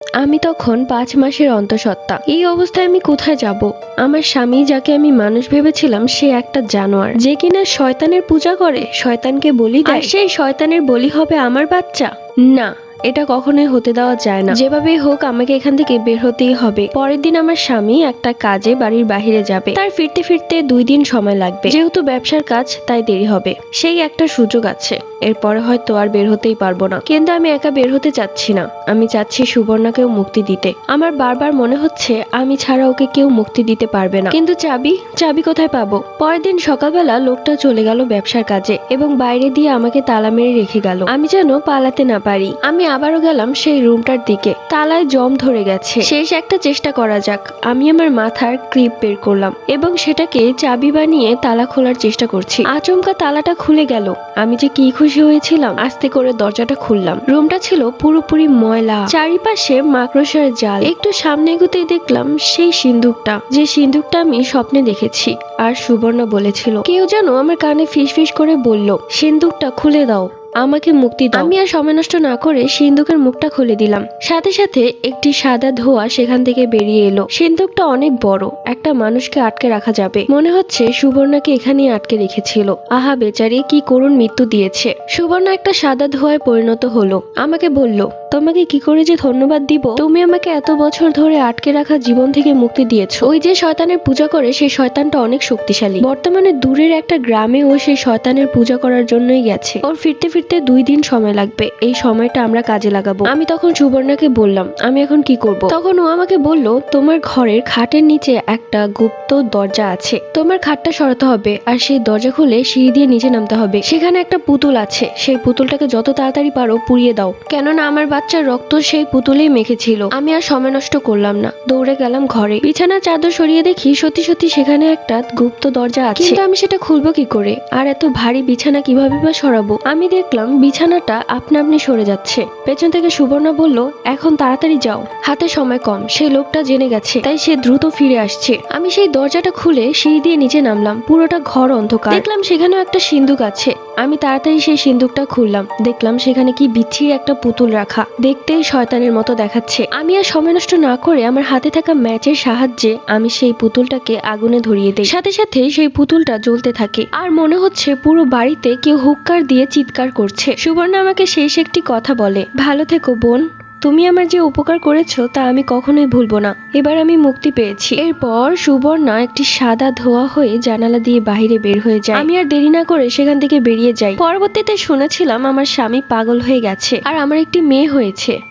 আমি তখন ৫ মাসের অন্তঃসত্ত্বা। এই অবস্থায় আমি কোথায় যাব? আমার স্বামী, যাকে আমি মানুষ ভেবেছিলাম, সে একটা জানোয়ার, যে কিনা শয়তানের পূজা করে, শয়তানকে বলি দেয়, আর সেই শয়তানের বলি হবে আমার বাচ্চা। না, এটা কখনোই হতে দেওয়া যায় না। যেভাবেই হোক আমাকে এখান থেকে বের হতেই হবে। পরের দিন আমার স্বামী একটা কাজে বাড়ির বাহিরে যাবে। তার ফিরতে ফিরতে 2 দিন সময় লাগবে। যেহেতু ব্যবসার কাজ, তাই দেরি হবে। সেই একটা সুযোগ আছে, এরপরে হয়তো আর বের হতেই পারবো না। কিন্তু আমি একা বের হতে চাচ্ছি না। আমি চাচ্ছি সুবর্ণাকেও মুক্তি দিতে। আমার বারবার মনে হচ্ছে আমি ছাড়া ওকে কেউ মুক্তি দিতে পারবে না। কিন্তু চাবি কোথায় পাবো? পরের দিন সকালবেলা লোকটা চলে গেল ব্যবসার কাজে এবং বাইরে দিয়ে আমাকে তালা মেরে রেখে গেল। আমি যেন পালাতে না পারি। আমি আবারও গেলাম সেই রুমটার দিকে। তালায় জং ধরে গেছে। শেষ একটা চেষ্টা করা যাক। আমি আমার মাথার ক্লিপ বের করলাম এবং সেটাকে চাবি বানিয়ে তালা খোলার চেষ্টা করছি। আচমকা তালাটা খুলে গেল। আমি যে কি খুশি হয়েছিলাম। আস্তে করে দরজাটা খুললাম। রুমটা ছিল পুরোপুরি ময়লা, চারিপাশে মাকড়সার জাল। একটু সামনে এগোতেই দেখলাম সেই সিন্দুকটা, যে সিন্দুকটা আমি স্বপ্নে দেখেছি আর সুবর্ণা বলেছিল। কেউ যেন আমার কানে ফিসফিস করে বলল, সিন্দুকটা খুলে দাও, আমাকে মুক্তি দাও। আমি আর সময় নষ্ট না করে সিন্দুকের মুখটা খুলে দিলাম। সাথে সাথে একটি সাদা ধোঁয়া সেখান থেকে বেরিয়ে এলো। সিন্দুকটা অনেক বড়, একটা মানুষকে আটকে রাখা যাবে। মনে হচ্ছে সুবর্ণাকে এখানেই আটকে রেখেছিল। আহা বেচারি, কি করুণ মৃত্যু দিয়েছে। সুবর্ণা একটা সাদা ধোঁয়ায় পরিণত হলো। আমাকে বলল, তোমাকে কি করে যে ধন্যবাদ দিব। তুমি আমাকে এত বছর ধরে আটকে রাখা জীবন থেকে মুক্তি দিয়েছো। ওই যে শয়তানের পূজা করে, সেই শয়তানটা অনেক শক্তিশালী। বর্তমানে দূরের একটা গ্রামে ও সেই শয়তানের পূজা করার জন্যই গেছে। ওর ফিরতে ফিরতে 2 দিন সময় লাগবে। এই সময়টা আমরা কাজে লাগাবো। আমি তখন সুবর্ণাকে বললাম, আমি এখন কি করব? তখন ও আমাকে বলল, তোমার ঘরের খাটের নিচে একটা গুপ্ত দরজা আছে। তোমার খাটটা সরাতে হবে আর সেই দরজা খুলে সিঁড়ি দিয়ে নিচে নামতে হবে। সেখানে একটা পুতুল আছে। সেই পুতুলটাকে যত তাড়াতাড়ি পারো পুড়িয়ে দাও, কেননা আমার বাচ্চার রক্ত সেই পুতুলেই মেখেছিল। আমি আর সময় নষ্ট করলাম না, দৌড়ে গেলাম ঘরে। বিছানার চাদর সরিয়ে দেখি সত্যি সত্যি সেখানে একটা গুপ্ত দরজা আছে। কিন্তু আমি সেটা খুলবো কি করে? আর এত ভারী বিছানা কিভাবে বা সরাবো? আমি দেখলাম বিছানাটা আপনা আপনি সরে যাচ্ছে। পেছন থেকে সুবর্ণা বলল, এখন তাড়াতাড়ি যাও, হাতে সময় কম। সেই লোকটা জেনে গেছে, তাই সে দ্রুত ফিরে আসছে। আমি সেই দরজাটা খুলে সিঁড়ি দিয়ে নিচে নামলাম। পুরোটা ঘর অন্ধকার। দেখলাম সেখানেও একটা সিন্দুক আছে। আমি তাড়াতাড়ি সেই সিন্দুকটা খুললাম। দেখলাম সেখানে কি বিচ্ছিরি একটা পুতুল রাখা। দেখতেই শয়তানের মতো দেখাচ্ছে। আমি আর সময় নষ্ট না করে আমার হাতে থাকা ম্যাচের সাহায্যে আমি সেই পুতুলটাকে আগুনে ধরিয়ে দিই। সাথে সাথে সেই পুতুলটা জ্বলতে থাকে আর মনে হচ্ছে পুরো বাড়িতে কেউ হুক্কার দিয়ে চিৎকার করছে। সুবর্ণা আমাকে শেষ একটি কথা বলে, ভালো থেকো বোন, তুমি আমার যে উপকার করেছো তা আমি কখনোই ভুলবো না। এবার আমি মুক্তি পেয়েছি। এরপর সুবর্ণা একটি সাদা ধোঁয়া হয়ে জানালা দিয়ে বাইরে বের হয়ে যায়। আমি আর দেরি না করে সেখান থেকে বেরিয়ে যাই। পরবর্তীতে শুনেছিলাম আমার স্বামী পাগল হয়ে গেছে আর আমার একটি মেয়ে হয়েছে।